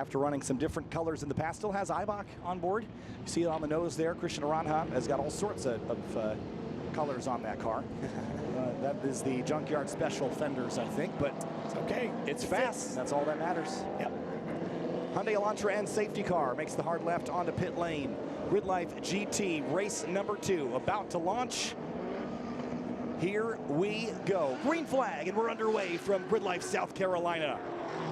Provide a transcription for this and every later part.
after running some different colors in the past. Still has Eibach on board. You see it on the nose there. Christian Aranja has got all sorts of colors on that car. That is the junkyard special fenders, I think, but it's okay. It's fast. That's all that matters. Yep. Hyundai Elantra and safety car makes the hard left onto pit lane. GRIDLIFE GT race number 2 about to launch. Here we go. Green flag, and we're underway from GRIDLIFE, South Carolina.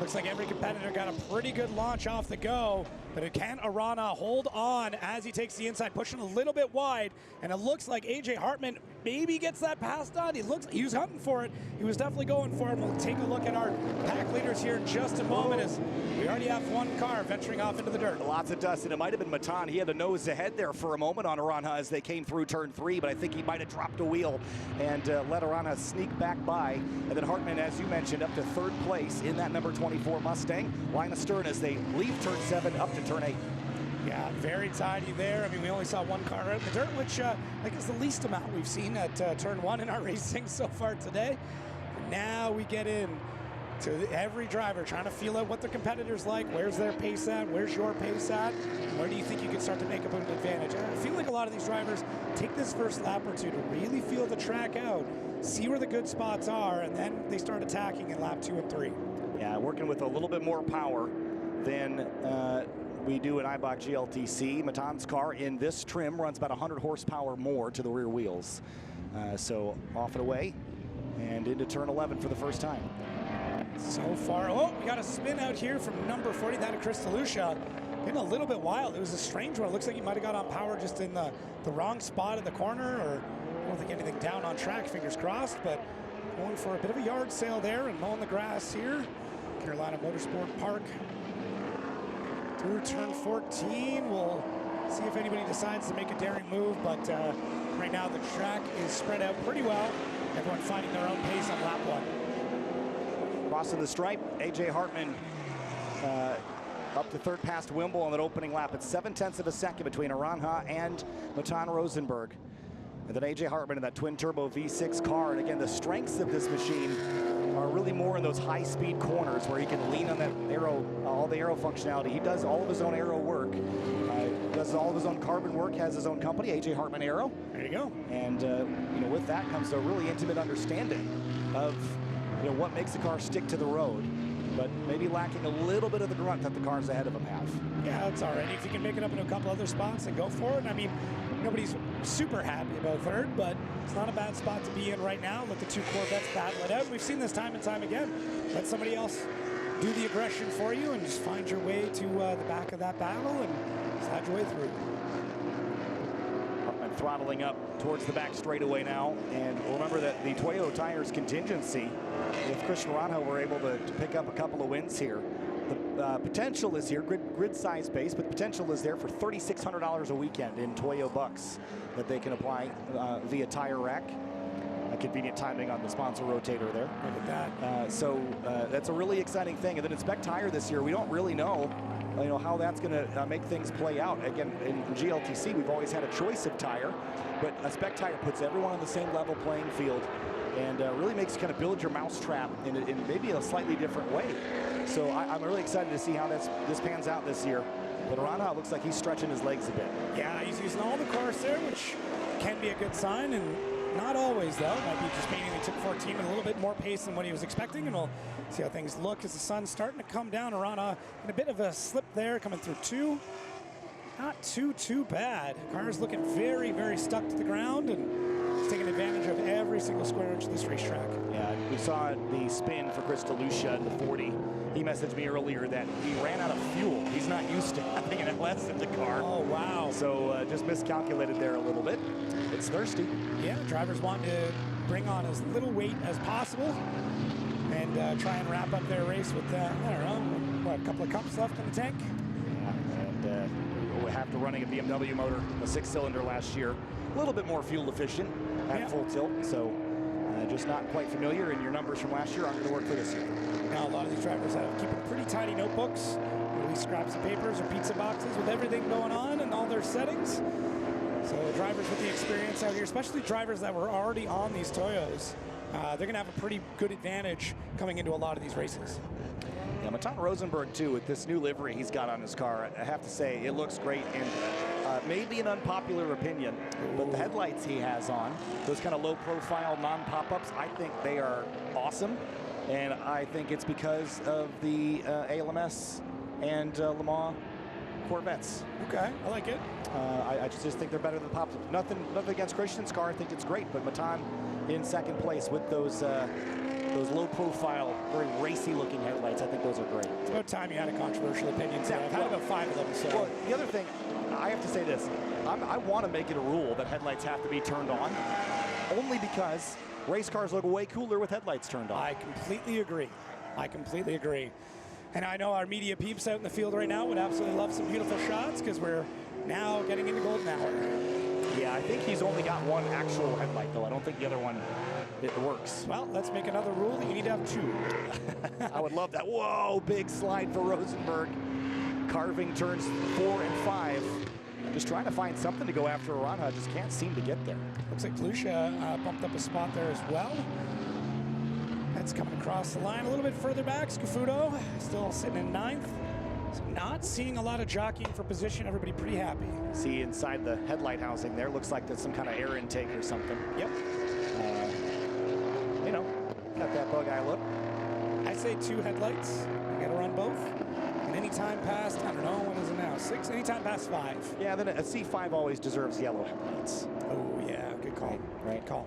Looks like every competitor got a pretty good launch off the go, but can Arana hold on as he takes the inside, pushing a little bit wide, and it looks like AJ Hartman maybe gets that pass done. He was hunting for it. He was definitely going for it. We'll take a look at our pack leaders here in just a moment as we already have one car venturing off into the dirt. Lots of dust, and it might have been Matan. He had the nose ahead there for a moment on Arana as they came through turn 3, but I think he might have dropped a wheel and let Arana sneak back by. And then Hartman, as you mentioned, up to 3rd place in that number 24 Mustang. Line astern as they leave turn 7 up to turn 8. Yeah, very tidy there. I mean, we only saw one car out in the dirt, which I guess the least amount we've seen at turn 1 in our racing so far today. And now we get in to every driver trying to feel out what the competitor's like. Where's their pace at? Where's your pace at? Where do you think you can start to make up an advantage? I feel like a lot of these drivers take this first lap or two to really feel the track out, see where the good spots are, and then they start attacking in lap 2 and 3. Yeah, working with a little bit more power than we do in Eibach GLTC. Matan's car in this trim runs about 100 horsepower more to the rear wheels. So off and away and into turn 11 for the first time. So far, oh, we got a spin out here from number 40, that of Chris DeLucia. Getting a little bit wild. It was a strange one. It looks like he might have got on power just in the wrong spot in the corner, or I don't think anything down on track, fingers crossed, but going for a bit of a yard sale there and mowing the grass here. Carolina Motorsport Park. Through turn 14, we'll see if anybody decides to make a daring move, but right now the track is spread out pretty well. Everyone finding their own pace on lap 1. Crossing the stripe, AJ Hartman up to 3rd past Wimble on that opening lap at 0.7 of a second between Aranja and Matan Rosenberg. And then AJ Hartman in that twin-turbo V6 car. And again, the strengths of this machine are really more in those high-speed corners where he can lean on that aero, all the aero functionality. He does all of his own aero work, does all of his own carbon work, has his own company, AJ Hartman Aero. There you go. And you know, with that comes a really intimate understanding of what makes the car stick to the road, but maybe lacking a little bit of the grunt that the cars ahead of him have. Yeah, that's all right. If you can make it up into a couple other spots and go for it. I mean, nobody's super happy about 3rd, but it's not a bad spot to be in right now. Let the 2 Corvettes battle it out. We've seen this time and time again. Let somebody else do the aggression for you and just find your way to the back of that battle and slide your way through. Hartman throttling up towards the back straightaway now. And remember that the Toyo Tires contingency, if Christian Aranja were able to pick up a couple of wins here, the potential is here, grid size base, but the potential is there for $3,600 a weekend in Toyo bucks that they can apply via Tire Rack. Convenient timing on the sponsor rotator there. Look at that. So that's a really exciting thing. And then in Spec Tire this year, we don't really know how that's going to make things play out. Again, in GLTC, we've always had a choice of tire, but a Spec Tire puts everyone on the same level playing field and really makes you kind of build your mousetrap in maybe a slightly different way. So I'm really excited to see how this pans out this year. But Arana looks like he's stretching his legs a bit. Yeah, he's using all the cars there, which can be a good sign, and not always, though. Might be just meaning they took 14 with a little bit more pace than what he was expecting, and we'll see how things look as the sun's starting to come down. Arana in a bit of a slip there, coming through 2. Not too bad. Car's looking very, very stuck to the ground, and he's taking advantage of every single square inch of this racetrack. Yeah, we saw the spin for Chris DeLucia in the 40. He messaged me earlier that he ran out of fuel. He's not used to having an LS in the car. Oh, wow. So just miscalculated there a little bit. It's thirsty. Yeah, drivers want to bring on as little weight as possible and try and wrap up their race with, I don't know, what, a couple of cups left in the tank? Yeah, and after running a BMW motor, a 6-cylinder last year, a little bit more fuel efficient at full tilt, so just not quite familiar, and your numbers from last year aren't going to work for this year. Now, a lot of these drivers have keeping pretty tidy notebooks, release scraps of papers or pizza boxes with everything going on and all their settings. So drivers with the experience out here, especially drivers that were already on these Toyos, they're going to have a pretty good advantage coming into a lot of these races. Yeah, Matan Rosenberg, too, with this new livery he's got on his car, I have to say, it looks great. And maybe an unpopular opinion, but the headlights he has on, those kind of low-profile, non-pop-ups, I think they are awesome. And I think it's because of the ALMS and Le Mans Corvettes. Okay, I like it. I just think they're better than pop-ups. Nothing against Christian's car. I think it's great, but Matan in second place with those low-profile, very racy-looking headlights. I think those are great. It's about time you had a controversial opinion today. I've had about 5 of them. So. Well, the other thing, I have to say this. I want to make it a rule that headlights have to be turned on, only because race cars look way cooler with headlights turned on. I completely agree. I completely agree. And I know our media peeps out in the field right now would absolutely love some beautiful shots because we're now getting into golden hour. Yeah, I think he's only got one actual headlight, though. I don't think the other one, it works. Well, let's make another rule that you need to have 2. I would love that. Whoa, big slide for Rosenberg. Carving turns 4 and 5. Just trying to find something to go after Aranja. Just can't seem to get there. Looks like Lucia bumped up a spot there as well. That's coming across the line a little bit further back. Scafudo still sitting in 9th. So not seeing a lot of jockeying for position. Everybody pretty happy. See inside the headlight housing there. Looks like there's some kind of air intake or something. Yep. You know, got that bug eye look. I say 2 headlights. You got to run both. And any time past, I don't know, what is it now? 6? Any time past 5. Yeah, then a C5 always deserves yellow headlights. Oh, yeah. Good call. Right. Good call.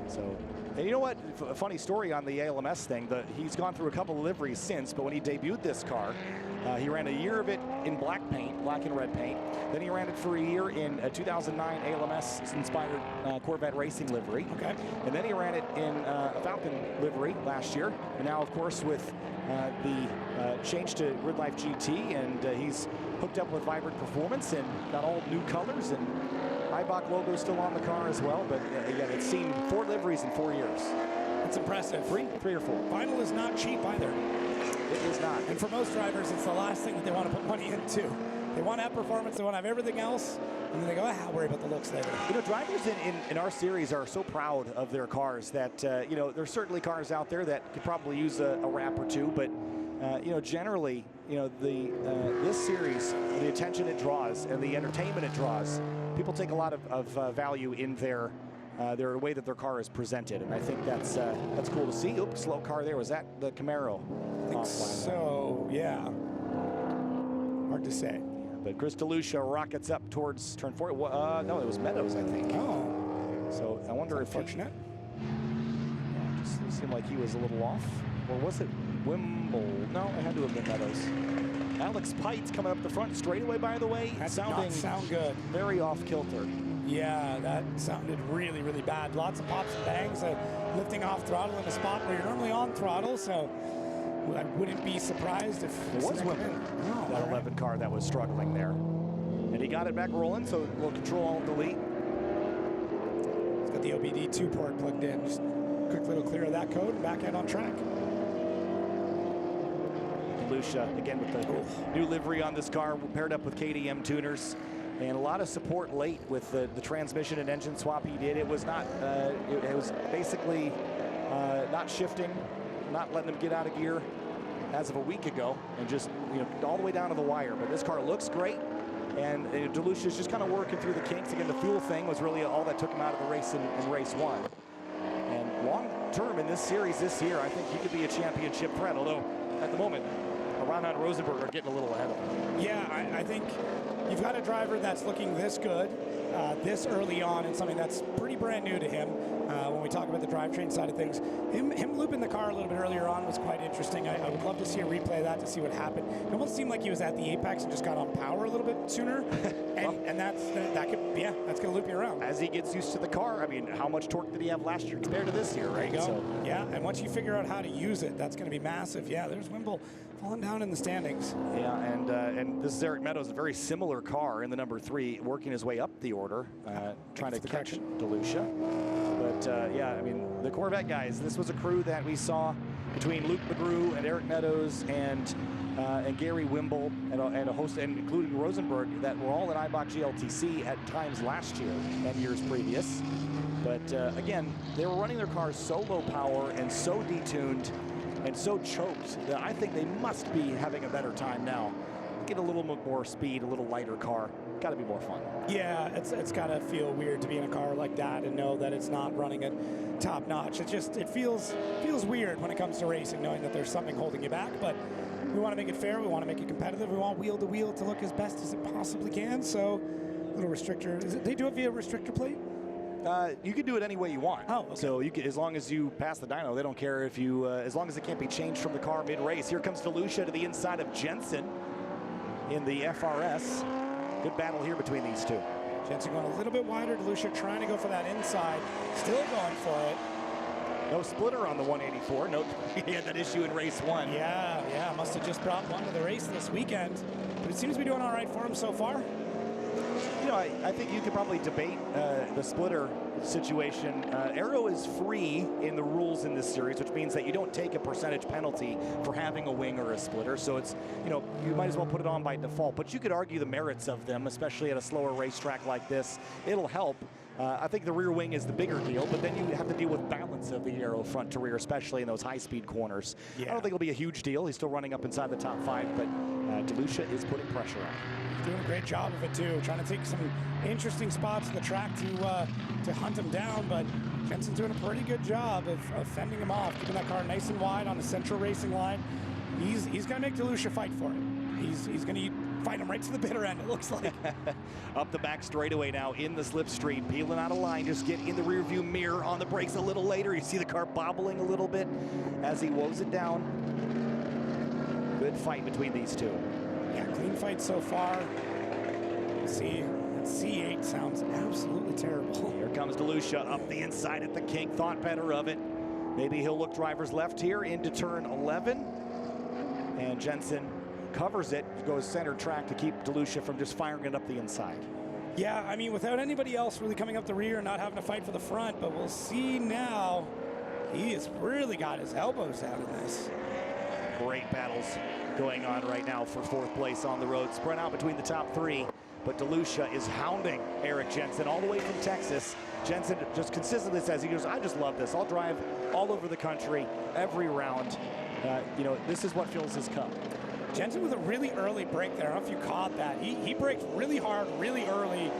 So, and you know what? A funny story on the ALMS thing. He's gone through a couple of liveries since, but when he debuted this car, he ran a year of it in black paint, black and red paint. Then he ran it for a year in a 2009 ALMS-inspired Corvette racing livery. Okay. And then he ran it in a Falcon livery last year. And now, of course, with the change to GRIDLIFE GT, and he's hooked up with Vibrant Performance and got all new colors, and Eibach logo still on the car as well. But again, it's seen 4 liveries in 4 years. That's impressive. 3 or 4. Vinyl is not cheap either. It is not. And for most drivers, it's the last thing that they want to put money into. They want to have performance, they want to have everything else, and then they go, I'll worry about the looks later. You know, drivers in our series are so proud of their cars that, you know, there's certainly cars out there that could probably use a wrap or 2, but, you know, generally, you know, this series, the attention it draws and the entertainment it draws, people take a lot of value in their way that their car is presented, and I think that's cool to see. Oops, slow car there. Was that the Camaro? I think so, yeah. Hard to say. But Chris DeLucia rockets up towards turn 4. No, it was Meadows, I think. Oh. So I wonder if fortunate. Yeah, just seemed like he was a little off. Or was it Wimble? No, it had to have been Meadows. Alex Pite's coming up the front straightaway, by the way. That sounding did not sound good. Very off kilter. Yeah, that sounded really, really bad. Lots of pops and bangs, lifting off throttle in a spot where you're normally on throttle, so I wouldn't be surprised if it was Wimble, that 11 car that was struggling there. And he got it back rolling, so we'll Control-Alt-Delete. He's got the OBD2 port plugged in. Just quick little clear of that code and back out on track. Lucia again with the new livery on this car, paired up with KDM tuners, and a lot of support late with the transmission and engine swap he did. It was not, it was basically not shifting, not letting them get out of gear as of a week ago, and just, you know, all the way down to the wire. But this car looks great, and DeLucia's just kind of working through the kinks. Again, the fuel thing was really all that took him out of the race in race 1. And long term in this series this year, I think he could be a championship threat, although at the moment, Aranja and Rosenberg are getting a little ahead of him. Yeah, I think you've got a driver that's looking this good, this early on, in something that's pretty brand new to him. When we talk about the drivetrain side of things, him looping the car a little bit earlier on was quite interesting. I would love to see a replay of that to see what happened. It almost seemed like he was at the apex and just got on power a little bit sooner, and that's going to loop you around. As he gets used to the car, I mean, how much torque did he have last year compared to this year, right? There you go. So. Yeah, and once you figure out how to use it, that's going to be massive. Yeah, there's Wimble falling down in the standings. Yeah, and this is Eric Meadows, a very similar car in the number 3, working his way up the order, trying to catch DeLucia. But yeah, I mean, the Corvette guys, this was a crew that we saw between Luke McGrew and Eric Meadows and Gary Wimble and a host, and including Rosenberg, that were all in Eibach GLTC at times last year and years previous. But again, they were running their cars so low power and so detuned and so choked that I think they must be having a better time now. Get a little bit more speed, a little lighter car. Got to be more fun. Yeah, it's got to feel weird to be in a car like that and know that it's not running at top notch. It feels weird when it comes to racing, knowing that there's something holding you back. But we want to make it fair. We want to make it competitive. We want wheel to wheel to look as best as it possibly can. So, little restrictor. They do it via restrictor plate? You can do it any way you want. Oh, okay. So you can, as long as you pass the dyno, they don't care if you, as long as it can't be changed from the car mid-race. Here comes DeLucia to the inside of Jensen in the FRS. Good battle here between these two. Jensen going a little bit wider. DeLucia trying to go for that inside. Still going for it. No splitter on the 184. No, he had that issue in race 1. Yeah. Must have just brought one to the race this weekend. But it seems to be doing all right for him so far. You know, I think you could probably debate the splitter situation. Aero is free in the rules in this series, which means that you don't take a percentage penalty for having a wing or a splitter. So it's, you know, you might as well put it on by default. But you could argue the merits of them, especially at a slower racetrack like this. It'll help. I think the rear wing is the bigger deal, but then you have to deal with balance of the aero front to rear, especially in those high-speed corners. Yeah. I don't think it'll be a huge deal. He's still running up inside the top 5, but DeLucia is putting pressure on. Doing a great job of it too, trying to take some interesting spots on the track to hunt him down, but Jensen's doing a pretty good job of fending him off, keeping that car nice and wide on the central racing line. He's going to make DeLucia fight for it. He's going to fight him right to the bitter end, it looks like. Up the back straightaway now in the slipstream, peeling out of line, just get in the rear view mirror on the brakes a little later. You see the car bobbling a little bit as he woes it down. Good fight between these two. Yeah, clean fight so far. See, that C8 sounds absolutely terrible. Here comes DeLucia up the inside at the kink. Thought better of it. Maybe he'll look driver's left here into turn 11. And Jensen covers it, goes center track to keep DeLucia from just firing it up the inside. Yeah, I mean, without anybody else really coming up the rear and not having to fight for the front, but we'll see now. He has really got his elbows out in this. Great battles going on right now for 4th place on the road. Spread out between the top 3, but DeLucia is hounding Eric Jensen all the way from Texas. Jensen just consistently says, he goes, I just love this. I'll drive all over the country every round. You know, this is what fills his cup. Jensen with a really early break there. I don't know if you caught that. He braked really hard, really early.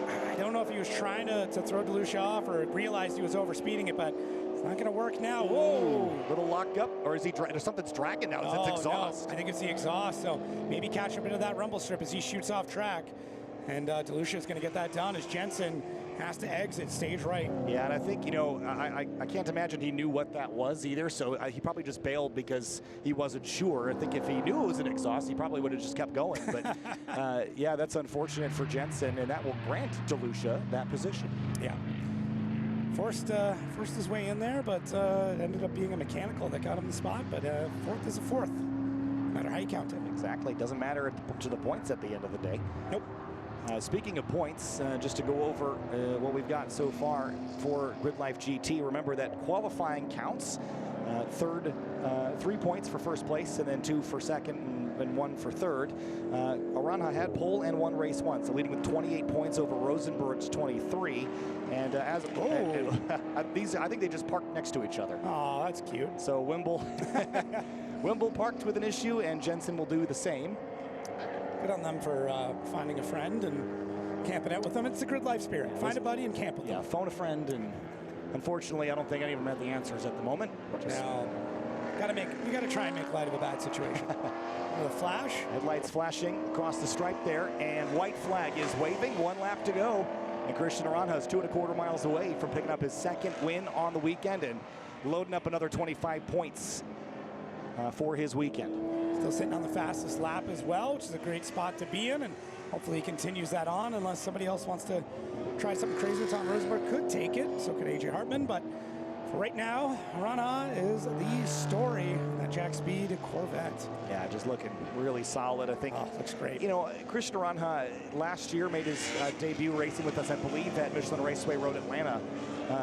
I don't know if he was trying to throw DeLucia off or realized he was overspeeding it, but it's not going to work now. Whoa! Little lock up, or is he? Something's dragging now. It's exhaust. No, I think it's the exhaust. So maybe catch a bit of that rumble strip as he shoots off track. And DeLucia is going to get that done as Jensen has to exit stage right. Yeah, and I think, you know, I can't imagine he knew what that was either, so he probably just bailed because he wasn't sure. I think if he knew it was an exhaust, he probably would have just kept going. But, yeah, that's unfortunate for Jensen, and that will grant DeLucia that position. Yeah. Forced his way in there, but it ended up being a mechanical that got him the spot. But 4th is a 4th, no matter how you count it. Exactly. Doesn't matter to the points at the end of the day. Nope. Speaking of points, just to go over what we've got so far for GRIDLIFE GT, remember that qualifying counts. 3 points for 1st place, and then 2 for 2nd, and 1 for 3rd. Aranja had pole and won race 1, so leading with 28 points over Rosenberg's 23. And I think they just parked next to each other. Oh, that's cute. So Wimble parked with an issue, and Jensen will do the same. Good on them for finding a friend and camping out with them. It's the GRIDLIFE spirit. Find a buddy and camp with them. Yeah, phone a friend, and unfortunately, I don't think any of them have the answers at the moment. Now, you gotta try and make light of a bad situation. With a flash. Headlights flashing across the stripe there, and white flag is waving. 1 lap to go, and Christian Aranja is 2.25 miles away from picking up his 2nd win on the weekend and loading up another 25 points for his weekend. Still sitting on the fastest lap as well, which is a great spot to be in, and hopefully he continues that on unless somebody else wants to try something crazy. Tom Rosenberg could take it, so could AJ Hartman, but for right now, Aranja is the story in that Jack Speed Corvette. Yeah, just looking really solid. I think looks great. You know, Christian Aranja last year made his debut racing with us, I believe, at Michelin Raceway Road Atlanta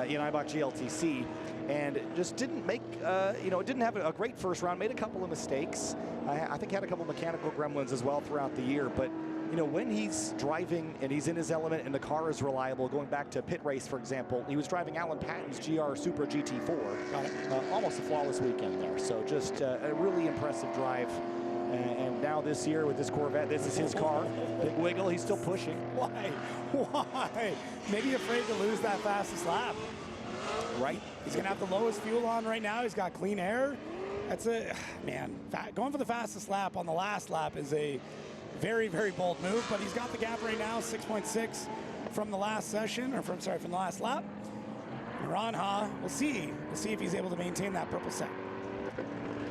in Eibach GLTC. And just didn't make, didn't have a great first round, made a couple of mistakes. I think had a couple of mechanical gremlins as well throughout the year, but you know, when he's driving and he's in his element and the car is reliable, going back to pit race, for example, he was driving Alan Patton's GR Supra GT4. Almost a flawless weekend there. So just a really impressive drive. And now this year with this Corvette, this is his car. Big wiggle, he's still pushing. Why? Why? Maybe afraid to lose that fastest lap. Right. He's going to have the lowest fuel on right now. He's got clean air. That's a, man, going for the fastest lap on the last lap is a very, very bold move, but he's got the gap right now, 6.6 from the last session, or from the last lap. Ron, we'll see. We'll see if he's able to maintain that purple set.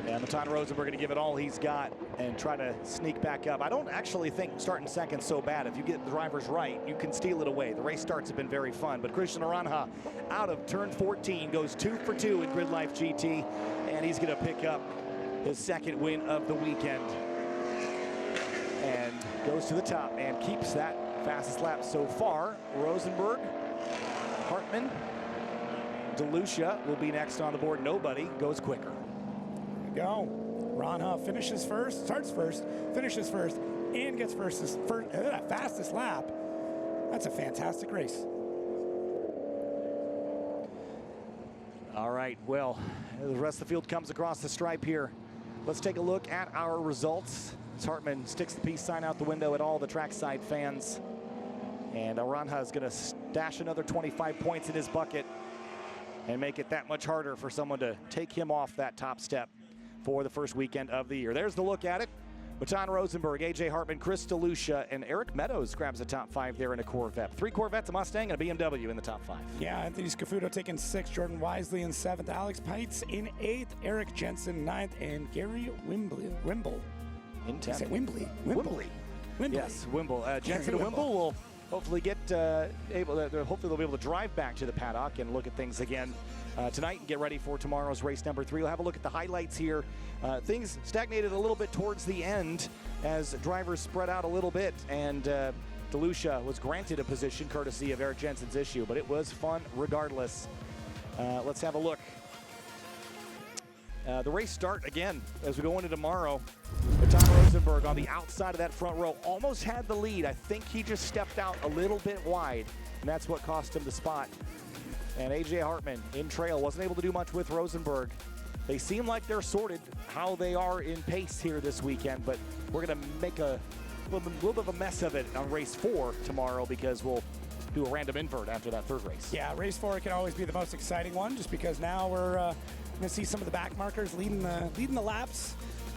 Yeah, Matan Rosenberg going to give it all he's got and try to sneak back up. I don't actually think starting second so bad. If you get the drivers right, you can steal it away. The race starts have been very fun, but Christian Aranja out of turn 14 goes 2 for 2 in Grid Life GT, and he's going to pick up his second win of the weekend. And goes to the top and keeps that fastest lap so far. Rosenberg, Hartman, DeLucia will be next on the board. Nobody goes quicker. Go. Ron finishes first, starts first, finishes first, and gets fastest lap. That's a fantastic race. All right, well, the rest of the field comes across the stripe here. Let's take a look at our results. As Hartman sticks the peace sign out the window at all the trackside fans. And Aranja is going to stash another 25 points in his bucket and make it that much harder for someone to take him off that top step for the first weekend of the year. There's the look at it. Matan Rosenberg, AJ Hartman, Chris DeLucia, and Eric Meadows grabs the top 5 there in a Corvette. 3 Corvettes, a Mustang, and a BMW in the top 5. Yeah, Anthony Scafuto taking 6th, Jordan Wisely in 7th, Alex Pites in 8th, Eric Jensen 9th, and Gary Wimble in 10th. Is it Wimbley? Wimbley. Yes, Wimble. Jensen and Wimble will hopefully get hopefully they'll be able to drive back to the paddock and look at things again tonight and get ready for tomorrow's race number 3. We'll have a look at the highlights here. Things stagnated a little bit towards the end as drivers spread out a little bit, and DeLucia was granted a position courtesy of Eric Jensen's issue, but it was fun regardless. Let's have a look. The race start again as we go into tomorrow. Matan Rosenberg on the outside of that front row almost had the lead. I think he just stepped out a little bit wide, and that's what cost him the spot. And AJ Hartman in trail wasn't able to do much with Rosenberg. They seem like they're sorted how they are in pace here this weekend, but we're going to make a little bit of a mess of it on race 4 tomorrow because we'll do a random invert after that 3rd race. Yeah, race 4 can always be the most exciting one just because now we're going to see some of the back markers leading the laps.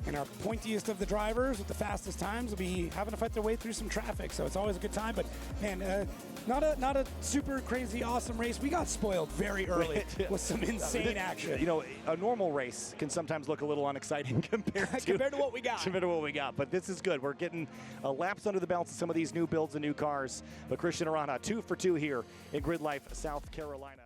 And our pointiest of the drivers with the fastest times will be having to fight their way through some traffic. So it's always a good time. But, man, not a super crazy awesome race. We got spoiled very early with some insane action. You know, a normal race can sometimes look a little unexciting compared to what we got. Compared to what we got. But this is good. We're getting laps under the belts of some of these new builds and new cars. But Christian Aranja, 2 for 2 here in Grid Life, South Carolina.